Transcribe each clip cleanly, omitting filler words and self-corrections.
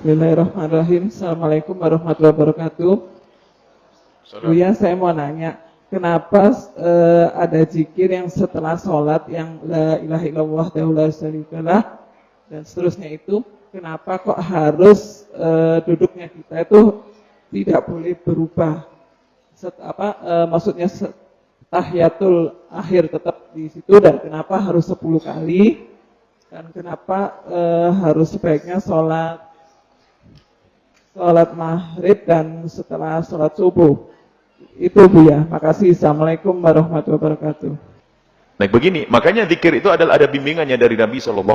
Bismillahirrahmanirrahim. Assalamualaikum warahmatullahi wabarakatuh. Buya, saya mau nanya, kenapa ada zikir yang setelah sholat yang la ilaha illallah la syarikalah dan seterusnya itu, kenapa kok harus duduknya kita itu tidak boleh berubah? Maksudnya tahiyatul akhir tetap di situ, dan kenapa harus 10 kali, dan kenapa harus sebaiknya sholat maghrib dan setelah sholat subuh. Itu Buya, makasih. Assalamualaikum warahmatullahi wabarakatuh. Nah begini, makanya zikir itu adalah ada bimbingannya dari Nabi SAW.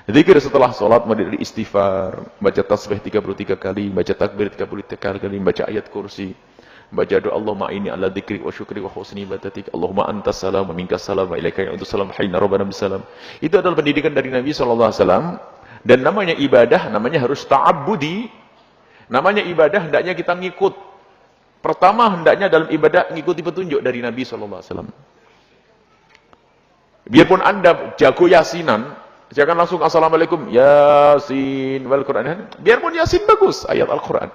Zikir setelah sholat, menjadi istighfar, baca tasbih 33 kali, baca takbir 33 kali, baca ayat kursi, baca doa Allahumma inni ala dzikri wa syukri wa husni ibadatik, Allahumma antas salam wa minkas salam wa ilaika ya'udus salam hayna rabbana bisalam. Itu adalah pendidikan dari Nabi SAW. Dan namanya ibadah, namanya harus ta'abbudi. Namanya ibadah, hendaknya kita ngikut. Pertama, hendaknya dalam ibadah ngikuti petunjuk dari Nabi SAW. Biarpun Anda jago yasinan, jangan langsung assalamualaikum, yasin wal Quran. Biarpun yasin bagus, ayat Al-Quran.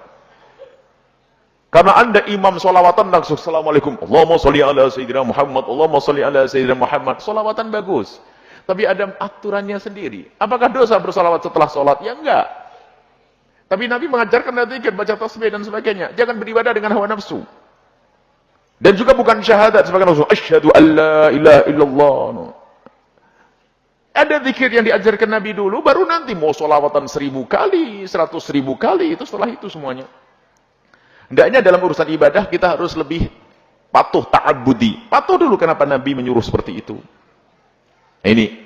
Karena Anda imam sholawatan langsung assalamualaikum, Allahumma sholli ala sayyidina Muhammad, Allahumma sholli ala sayyidina Muhammad. Sholawatan bagus. Tapi ada aturannya sendiri. Apakah dosa bersolawat setelah sholat? Ya enggak. Tapi Nabi mengajarkan zikir, baca tasbih dan sebagainya. Jangan beribadah dengan hawa nafsu. Dan juga bukan syahadat sebagai langsung asyhadu alla ilaha illallah. Ada zikir yang diajarkan Nabi dulu, baru nanti mau sholawatan 1000 kali, 100.000 kali, itu setelah itu semuanya. Hendaknya dalam urusan ibadah kita harus lebih patuh, ta'abbudi. Patuh dulu kenapa Nabi menyuruh seperti itu. Ini,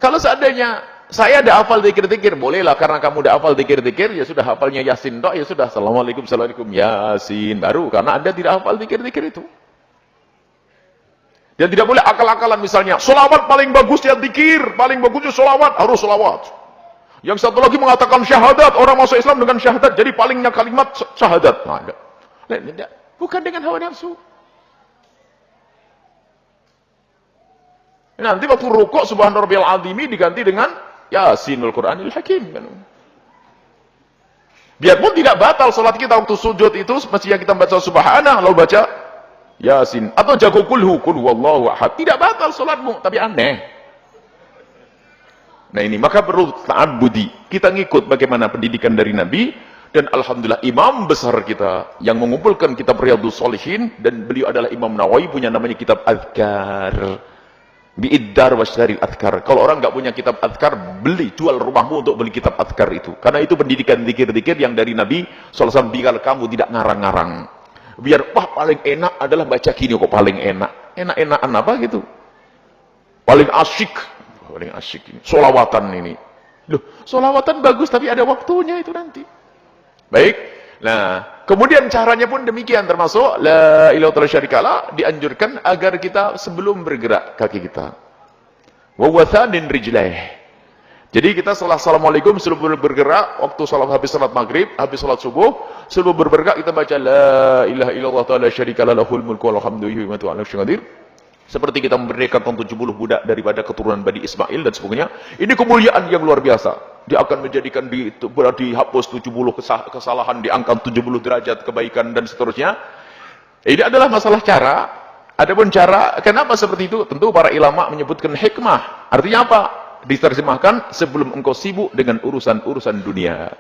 kalau seandainya saya ada hafal zikir-zikir, bolehlah karena kamu udah hafal zikir-zikir, ya sudah hafalnya Yasin dok, ya sudah assalamualaikum, assalamualaikum, Yasin baru, karena Anda tidak hafal zikir-zikir itu. Dan tidak boleh akal-akalan misalnya, sholawat paling bagus ya zikir, paling bagusnya sholawat, harus sholawat. Yang satu lagi mengatakan syahadat, orang masuk Islam dengan syahadat, jadi palingnya kalimat syahadat. Nah, enggak. Bukan dengan hawa nafsu. Nanti waktu rukuk subhan rabbiyal azimi diganti dengan Yasinul Qur'anil Hakim kan. Biarpun tidak batal salat kita waktu sujud itu mestinya kita baca subhanallah lalu baca Yasin atau jago qul huwallahu ahad. Tidak batal salatmu, tapi aneh. Nah ini maka perlu ta'abbudi. Kita ngikut bagaimana pendidikan dari Nabi, dan alhamdulillah imam besar kita yang mengumpulkan kitab Riyadhus Shalihin, dan beliau adalah Imam Nawawi, punya namanya kitab Adhkar. Bi'iddar wasyaril adhkar. Kalau orang nggak punya kitab adhkar, beli, jual rumahmu untuk beli kitab adhkar itu. Karena itu pendidikan zikir-zikir yang dari Nabi SAW, biar kamu tidak ngarang-ngarang. Biar, wah paling enak adalah baca gini kok paling enak. Enak-enakan apa gitu? Paling asyik ini. Sholawatan ini. Loh, sholawatan bagus tapi ada waktunya itu nanti. Baik. Nah, kemudian caranya pun demikian, termasuk la ilaha illallah syarikalah, dianjurkan agar kita sebelum bergerak kaki kita. Wa wathanin rijlaih. Jadi kita setelah assalamualaikum sebelum bergerak, waktu habis salat maghrib, habis salat subuh, sebelum bergerak kita baca la ilaha illallah la syarikalah lahul mulku wa lahul hamdu wa huwa ala kulli syai'in qadir. Seperti kita memerdekakan 70 budak daripada keturunan Bani Ismail dan sebagainya. Ini kemuliaan yang luar biasa. Dia akan menjadikan dihapus 70 kesalahan, diangkat 70 derajat kebaikan dan seterusnya. Ini adalah masalah cara. Adapun cara, kenapa seperti itu? Tentu para ulama menyebutkan hikmah. Artinya apa? Diterjemahkan sebelum engkau sibuk dengan urusan-urusan dunia.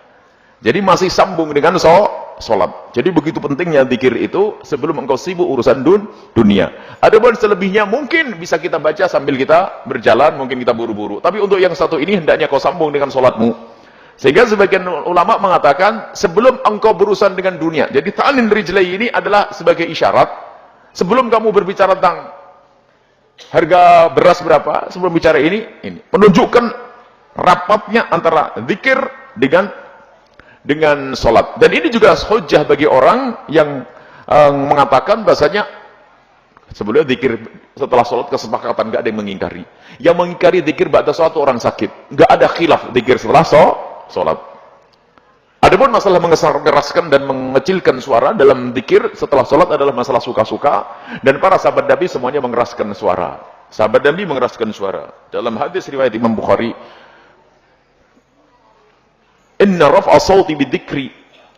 Jadi masih sambung dengan sholat. Jadi begitu pentingnya zikir itu sebelum engkau sibuk urusan dunia. Adapun selebihnya mungkin bisa kita baca sambil kita berjalan, mungkin kita buru-buru. Tapi untuk yang satu ini hendaknya kau sambung dengan sholatmu. Sehingga sebagian ulama mengatakan sebelum engkau berurusan dengan dunia. Jadi ta'anin rijlai ini adalah sebagai isyarat. Sebelum kamu berbicara tentang harga beras berapa, sebelum bicara ini menunjukkan rapatnya antara zikir dengan sholat. Dan ini juga hujjah bagi orang yang mengatakan bahasanya sebelumnya zikir setelah sholat kesepakatan, nggak ada yang mengingkari. Yang mengingkari zikir ba'da sholat orang sakit, nggak ada khilaf zikir setelah sholat. Adapun masalah mengeraskan dan mengecilkan suara dalam zikir setelah sholat adalah masalah suka-suka, dan para sahabat Nabi semuanya mengeraskan suara. Sahabat Nabi mengeraskan suara. Dalam hadis riwayat Imam Bukhari, inna raf'a sawti bidzikri,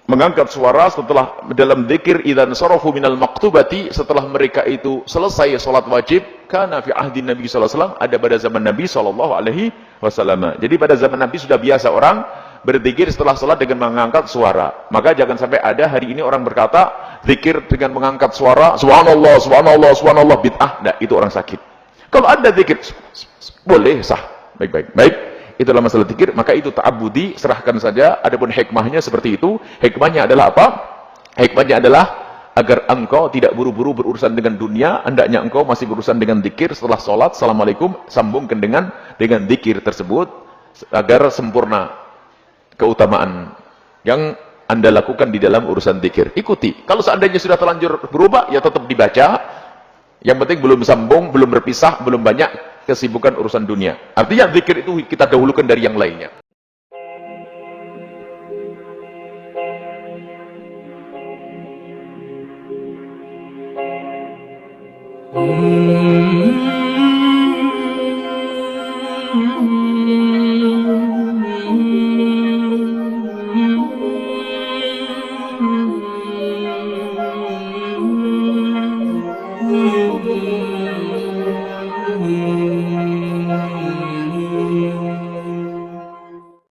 mengangkat suara setelah dalam zikir, idzan sarafu minal maktubati, setelah mereka itu selesai salat wajib, kana fi ahdi Nabi sallallahu alaihi wasallam, ada pada zaman Nabi sallallahu alaihi wasallam. Jadi pada zaman Nabi sudah biasa orang berzikir setelah salat dengan mengangkat suara. Maka jangan sampai ada hari ini orang berkata zikir dengan mengangkat suara, subhanallah, subhanallah, subhanallah, bid'ah. Nah, itu orang sakit. Kalau ada zikir boleh, sah, baik-baik. Baik. Itulah masalah zikir, maka itu ta'abbudi, serahkan saja. Adapun hikmahnya seperti itu. Hikmahnya adalah apa? Hikmahnya adalah agar engkau tidak buru-buru berurusan dengan dunia, hendaknya engkau masih berurusan dengan zikir setelah sholat, assalamualaikum, sambungkan dengan zikir tersebut agar sempurna keutamaan yang Anda lakukan di dalam urusan zikir. Ikuti. Kalau seandainya sudah terlanjur berubah, ya tetap dibaca. Yang penting belum sambung, belum berpisah, belum banyak kesibukan urusan dunia. Artinya zikir itu kita dahulukan dari yang lainnya. Hmm.